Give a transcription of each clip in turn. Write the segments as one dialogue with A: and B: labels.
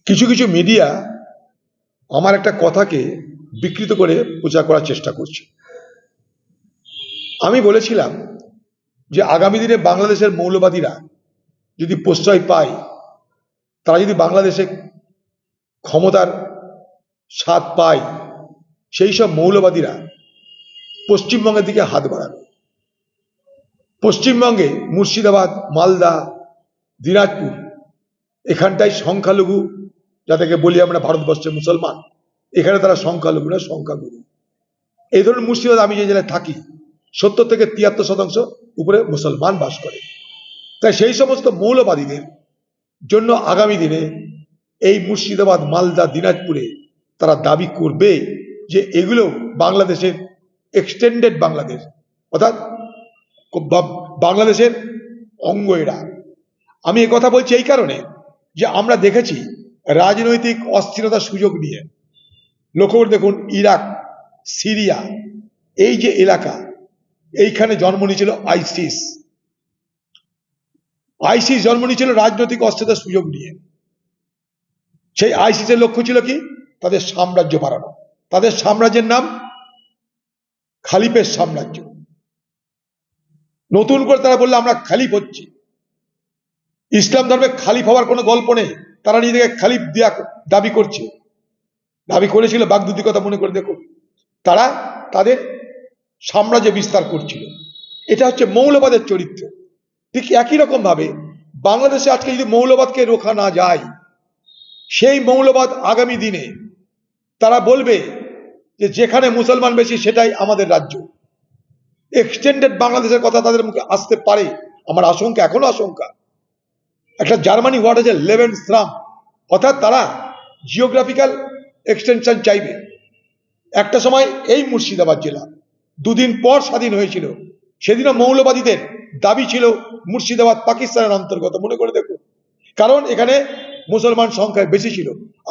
A: কিছু কিছু মিডিয়া আমার একটা কথাকে বিকৃত করে প্রচার করার চেষ্টা করছে। আমি বলেছিলাম যে আগামী দিনে বাংলাদেশের মৌলবাদীরা যদি প্রশ্রয় পায়, তারা যদি বাংলাদেশে ক্ষমতার স্বাদ পায়, সেই সব মৌলবাদীরা পশ্চিমবঙ্গের দিকে হাত বাড়াবে। পশ্চিমবঙ্গে মুর্শিদাবাদ, মালদা, দিনাজপুর এখানটায় সংখ্যালঘু, যাদেরকে বলি আমরা ভারতবর্ষের মুসলমান, এখানে তারা সংখ্যালঘু না সংখ্যাগুরু। এই ধরনের মুর্শিদাবাদ, আমি যে জেলায় থাকি, 70 থেকে 73% উপরে মুসলমান বাস করে। তাই সেই সমস্ত মৌলবাদীদের জন্য আগামী দিনে এই মুর্শিদাবাদ, মালদা, দিনাজপুরে তারা দাবি করবে যে এগুলো বাংলাদেশের এক্সটেন্ডেড বাংলাদেশ, অর্থাৎ বাংলাদেশের অঙ্গ এরা। আমি কথা বলছি এই কারণে যে আমরা দেখেছি রাজনৈতিক অস্থিরতার সুযোগ নিয়ে, লক্ষ্য করে দেখুন, ইরাক, সিরিয়া, এই যে এলাকা, এইখানে জন্ম নিয়েছিল আইসিস। আইসিস জন্ম নিয়েছিল রাজনৈতিক অস্থিরতার সুযোগ নিয়ে। সেই আইসিসের লক্ষ্য ছিল কি? তাদের সাম্রাজ্য বাড়ানো। তাদের সাম্রাজ্যের নাম খালিফের সাম্রাজ্য। নতুন করে তারা বললো আমরা খালিফ হচ্ছি। ইসলাম ধর্মে খালিফ হওয়ার কোনো গল্প নেই। তারা নিজেকে খালিফ দিয়া দাবি করছে, দাবি করেছিল। বাগদুদি কথা মনে করে দেখুন, তারা তাদের সাম্রাজ্য বিস্তার করছিল। এটা হচ্ছে মৌলবাদের চরিত্র। ঠিক একই রকম ভাবে বাংলাদেশে আজকে যদি মৌলবাদকে রোখা না যায়, সেই মৌলবাদ আগামী দিনে তারা বলবে যে যেখানে মুসলমান বেশি সেটাই আমাদের রাজ্য। এক্সটেন্ডেড বাংলাদেশের কথা তাদের মুখে আসতে পারে, আমার আশঙ্কা, এখনো আশঙ্কা। একটা জার্মানি ওয়ার্ড আছে লেভেনস্ট্রাম, অর্থাৎ তারা জিওগ্রাফিক্যাল এক্সটেনশন চাইবে। একটা সময় এই মুর্শিদাবাদ জেলা দুদিন পর স্বাধীন হয়েছিল, সেদিনও মৌলবাদীদের দাবি ছিল মুর্শিদাবাদ পাকিস্তানের অন্তর্গত, মনে করে দেখুন। কারণ এখানে মুসলমান সংখ্যায় বেশি ছিল,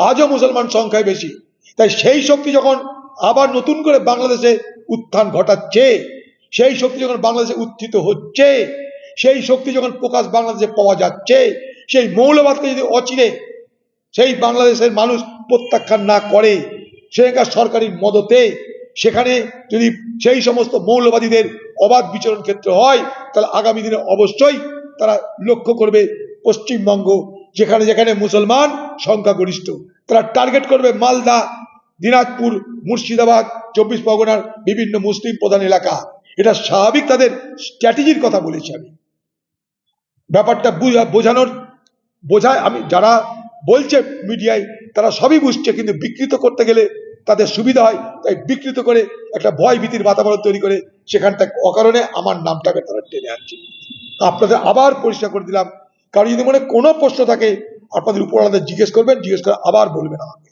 A: আজও মুসলমান সংখ্যায় বেশি। তাই সেই শক্তি যখন আবার নতুন করে বাংলাদেশে উত্থান ঘটাচ্ছে, সেই শক্তি যখন বাংলাদেশে উত্থিত হচ্ছে, সেই শক্তি যখন প্রকাশ বাংলাদেশে পাওয়া যাচ্ছে, সেই মৌলবাদকে যদি অচিরে সেই বাংলাদেশের মানুষ প্রত্যাখ্যান না করে, সেখানকার সরকারি মদতে সেখানে যদি সেই সমস্ত মৌলবাদীদের অবাধ বিচরণ ক্ষেত্র হয়, তাহলে আগামী দিনে অবশ্যই তারা লক্ষ্য করবে পশ্চিমবঙ্গ, যেখানে যেখানে মুসলমান সংখ্যাগরিষ্ঠ, তারা টার্গেট করবে মালদা, দিনাজপুর, মুর্শিদাবাদ, 24 পরগনার বিভিন্ন মুসলিম প্রধান এলাকা। এটা স্বাভাবিক, তাদের স্ট্র্যাটেজির কথা বলেছি আমি। ব্যাপারটা বোঝায়, আমি যারা বলছে মিডিয়ায় তারা সবই বুঝছে, কিন্তু বিকৃত করতে গেলে তাদের সুবিধা হয়। তাই বিকৃত করে একটা ভয় ভীতির বাতাবরণ তৈরি করে সেখানটা অকারণে আমার নামটাকে তারা টেনে আনছে। আপনাদের আবার পরিষ্কার করে দিলাম, কারণ যদি মনে কোনো প্রশ্ন থাকে আপনাদের উপর জিজ্ঞেস করবেন, জিজ্ঞেস করে আবার বলবেন আমাকে।